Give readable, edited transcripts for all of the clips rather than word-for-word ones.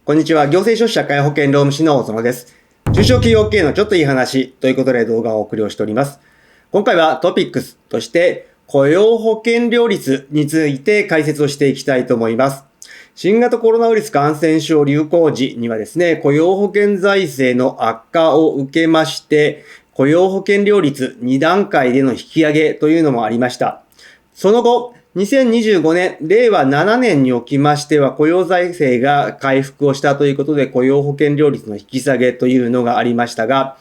こんにちは。行政書士社会保険労務士の小園です。中小企業経営のちょっといい話ということで動画をお送りをしております。今回はトピックスとして雇用保険料率について解説をしていきたいと思います。新型コロナウイルス感染症流行時にはですね、雇用保険財政の悪化を受けまして、雇用保険料率2段階での引き上げというのもありました。その後、2025年、令和7年におきましては雇用財政が回復をしたということで雇用保険料率の引き下げというのがありましたが、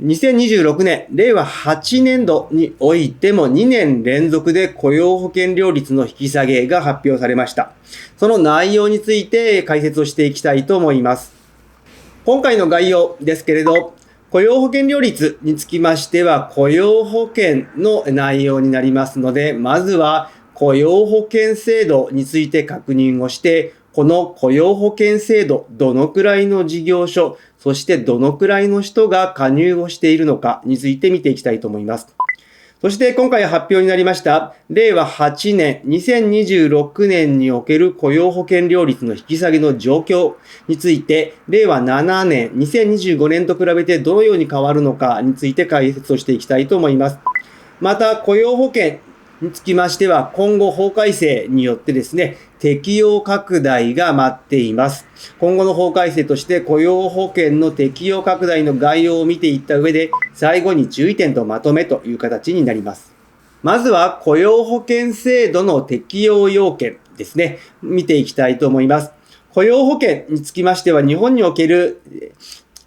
2026年、令和8年度においても2年連続で雇用保険料率の引き下げが発表されました。その内容について解説をしていきたいと思います。今回の概要ですけれど、雇用保険料率につきましては雇用保険の内容になりますので、まずは雇用保険制度について確認をして、この雇用保険制度、どのくらいの事業所、そしてどのくらいの人が加入をしているのかについて見ていきたいと思います。そして今回発表になりました、令和8年、2026年における雇用保険料率の引き下げの状況について、令和7年、2025年と比べてどのように変わるのかについて解説をしていきたいと思います。また、雇用保険につきましては、今後法改正によってですね、適用拡大が待っています。今後の法改正として雇用保険の適用拡大の概要を見ていった上で、最後に注意点とまとめという形になります。まずは雇用保険制度の適用要件ですね、見ていきたいと思います。雇用保険につきましては、日本における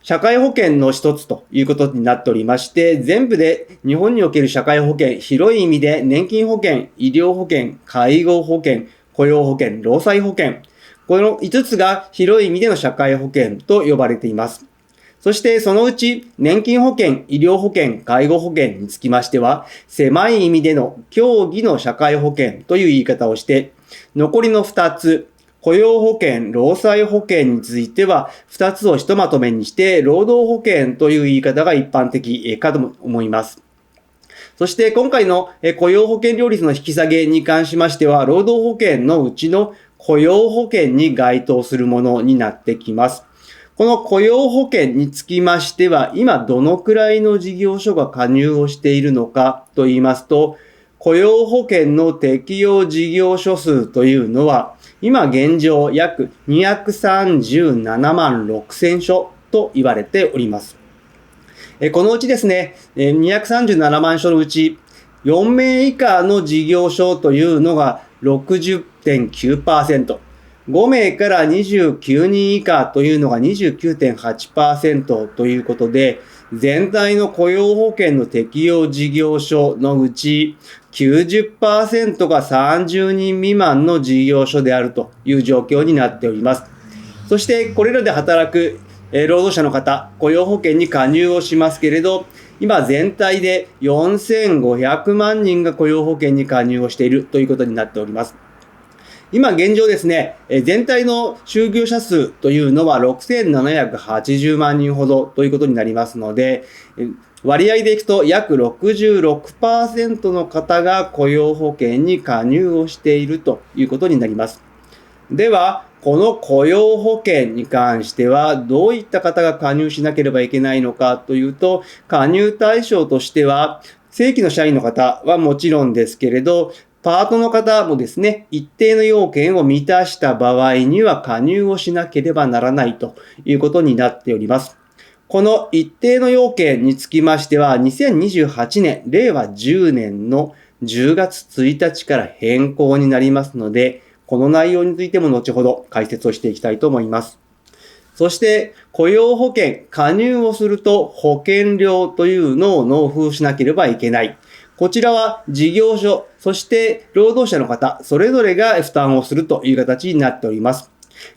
社会保険の一つということになっておりまして、全部で日本における社会保険、広い意味で年金保険、医療保険、介護保険、雇用保険、労災保険、この5つが広い意味での社会保険と呼ばれています。そしてそのうち年金保険、医療保険、介護保険につきましては、狭い意味での協議の社会保険という言い方をして、残りの2つ、雇用保険、労災保険については2つをひとまとめにして労働保険という言い方が一般的かと思います。そして今回の雇用保険料率の引き下げに関しましては労働保険のうちの雇用保険に該当するものになってきます。この雇用保険につきましては今どのくらいの事業所が加入をしているのかと言いますと、雇用保険の適用事業所数というのは今現状約237万6000所と言われております。このうちですね、237万所のうち4名以下の事業所というのが 60.9%、5名から29人以下というのが 29.8% ということで、全体の雇用保険の適用事業所のうち 90% が30人未満の事業所であるという状況になっております。そしてこれらで働く労働者の方、雇用保険に加入をしますけれど、今全体で4500万人が雇用保険に加入をしているということになっております。今現状ですね、全体の就業者数というのは6780万人ほどということになりますので、割合でいくと約 66% の方が雇用保険に加入をしているということになります。では、この雇用保険に関してはどういった方が加入しなければいけないのかというと、加入対象としては正規の社員の方はもちろんですけれど、パートの方もですね、一定の要件を満たした場合には加入をしなければならないということになっております。この一定の要件につきましては、2028年、令和10年の10月1日から変更になりますので、この内容についても後ほど解説をしていきたいと思います。そして雇用保険、加入をすると保険料というのを納付しなければいけない。こちらは事業所、そして労働者の方、それぞれが負担をするという形になっております。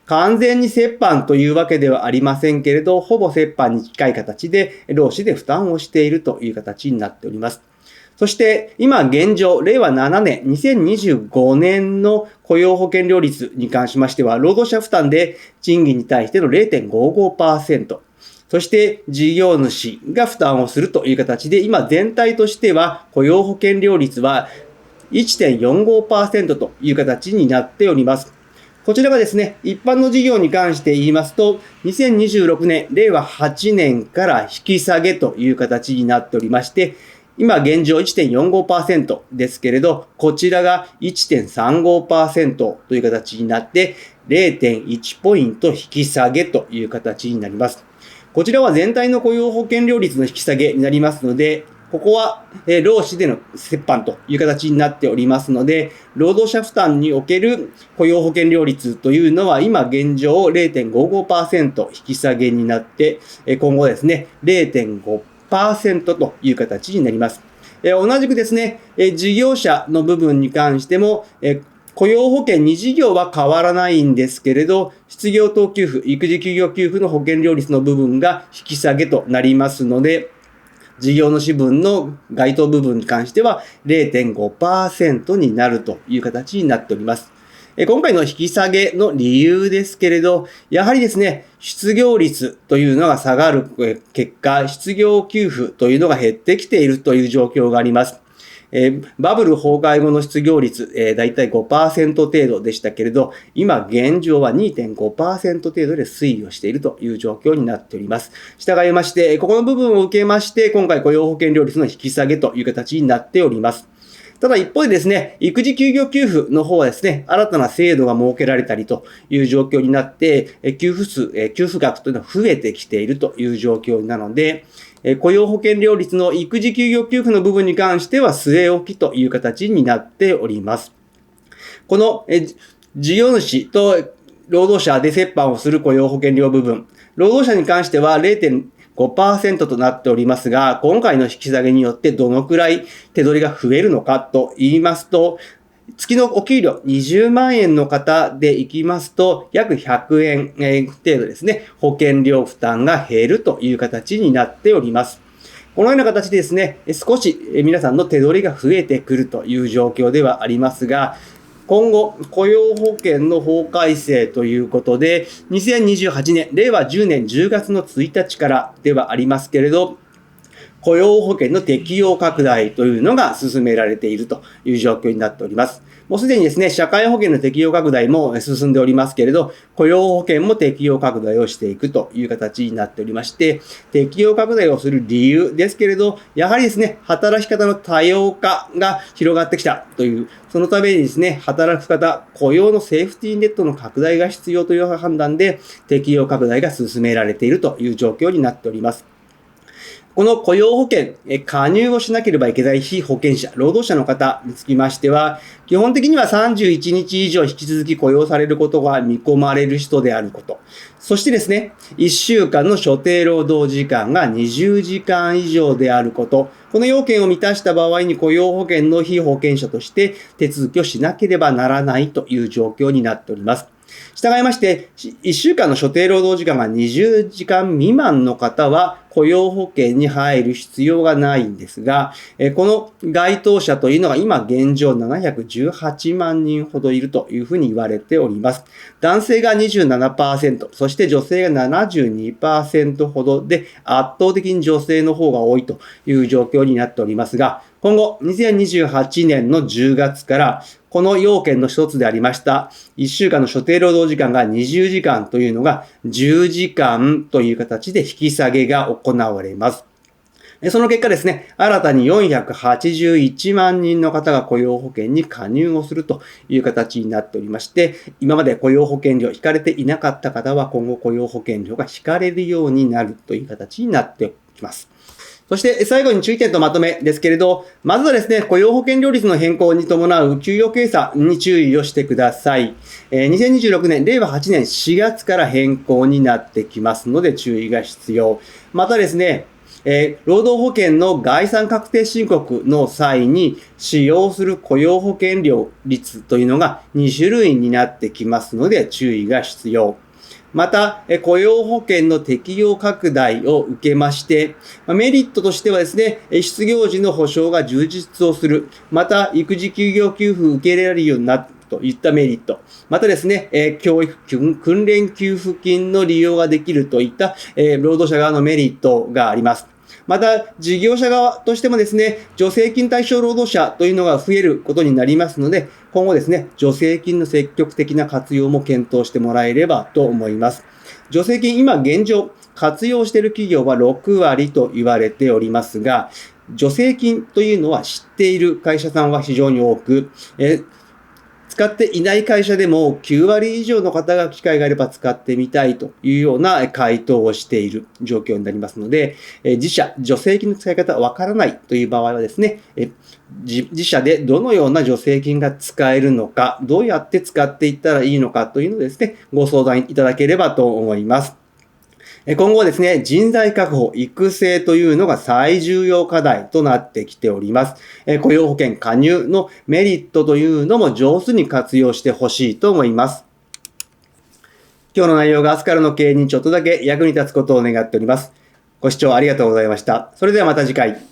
完全に折半というわけではありませんけれど、ほぼ折半に近い形で労使で負担をしているという形になっております。そして今現状、令和7年、2025年の雇用保険料率に関しましては、労働者負担で賃金に対しての 0.55%、そして事業主が負担をするという形で、今全体としては雇用保険料率は 1.45% という形になっております。こちらがですね、一般の事業に関して言いますと、2026年、令和8年から引き下げという形になっておりまして、今現状 1.45% ですけれど、こちらが 1.35% という形になって、0.1 ポイント引き下げという形になります。こちらは全体の雇用保険料率の引き下げになりますので、ここは労使での折半という形になっておりますので、労働者負担における雇用保険料率というのは今現状 0.55% 引き下げになって、今後ですね、0.5% という形になります。同じくですね、事業者の部分に関しても、雇用保険2事業は変わらないんですけれど、失業等給付、育児休業給付の保険料率の部分が引き下げとなりますので、事業主分の該当部分に関しては 0.5% になるという形になっております。今回の引き下げの理由ですけれど、やはりですね、失業率というのが下がる結果、失業給付というのが減ってきているという状況があります。バブル崩壊後の失業率、だいたい 5% 程度でしたけれど、今現状は 2.5% 程度で推移をしているという状況になっております。従いまして、ここの部分を受けまして、今回雇用保険料率の引き下げという形になっております。ただ一方でですね、育児休業給付の方はですね、新たな制度が設けられたりという状況になって、給付額というのは増えてきているという状況なので、雇用保険料率の育児休業給付の部分に関しては据え置きという形になっております。この事業主と労働者で折半をする雇用保険料部分、労働者に関しては 0.5% となっておりますが、今回の引き下げによってどのくらい手取りが増えるのかと言いますと、月のお給料20万円の方でいきますと、約100円程度ですね、保険料負担が減るという形になっております。このような形でですね、少し皆さんの手取りが増えてくるという状況ではありますが、今後、雇用保険の法改正ということで、2028年、令和10年10月の1日からではありますけれど、雇用保険の適用拡大というのが進められているという状況になっております。もうすでにですね、社会保険の適用拡大も進んでおりますけれど、雇用保険も適用拡大をしていくという形になっておりまして、適用拡大をする理由ですけれど、やはりですね、働き方の多様化が広がってきたという、そのためにですね、働く方、雇用のセーフティーネットの拡大が必要という判断で、適用拡大が進められているという状況になっております。この雇用保険、加入をしなければいけない被保険者、労働者の方につきましては、基本的には31日以上引き続き雇用されることが見込まれる人であること。そしてですね、1週間の所定労働時間が20時間以上であること。この要件を満たした場合に雇用保険の被保険者として手続きをしなければならないという状況になっております。従いまして、1週間の所定労働時間が20時間未満の方は雇用保険に入る必要がないんですが、この該当者というのが今現状718万人ほどいるというふうに言われております。男性が 27%、そして女性が 72% ほどで圧倒的に女性の方が多いという状況になっておりますが、今後2028年の10月からこの要件の一つでありました1週間の所定労働時間が20時間というのが10時間という形で引き下げが行われます。その結果ですね、新たに481万人の方が雇用保険に加入をするという形になっておりまして、今まで雇用保険料引かれていなかった方は今後雇用保険料が引かれるようになるという形になってきます。そして最後に注意点とまとめですけれど、まずはですね、雇用保険料率の変更に伴う給与計算に注意をしてください。2026年、令和8年4月から変更になってきますので注意が必要。またですね、労働保険の概算確定申告の際に使用する雇用保険料率というのが2種類になってきますので注意が必要。また、雇用保険の適用拡大を受けまして、メリットとしてはですね、失業時の保障が充実をする。また、育児休業給付を受け入れられるようになるといったメリット。またですね、教育訓練給付金の利用ができるといった、労働者側のメリットがあります。また、事業者側としてもですね、助成金対象労働者というのが増えることになりますので、今後ですね、助成金の積極的な活用も検討してもらえればと思います。助成金、今現状、活用している企業は6割と言われておりますが、助成金というのは知っている会社さんは非常に多く、使っていない会社でも9割以上の方が機会があれば使ってみたいというような回答をしている状況になりますので、自社、助成金の使い方わからないという場合はですね、自社でどのような助成金が使えるのか、どうやって使っていったらいいのかというのをですね、ご相談いただければと思います。今後ですね、人材確保、育成というのが最重要課題となってきております。雇用保険加入のメリットというのも上手に活用してほしいと思います。今日の内容が明日からの経営にちょっとだけ役に立つことを願っております。ご視聴ありがとうございました。それではまた次回。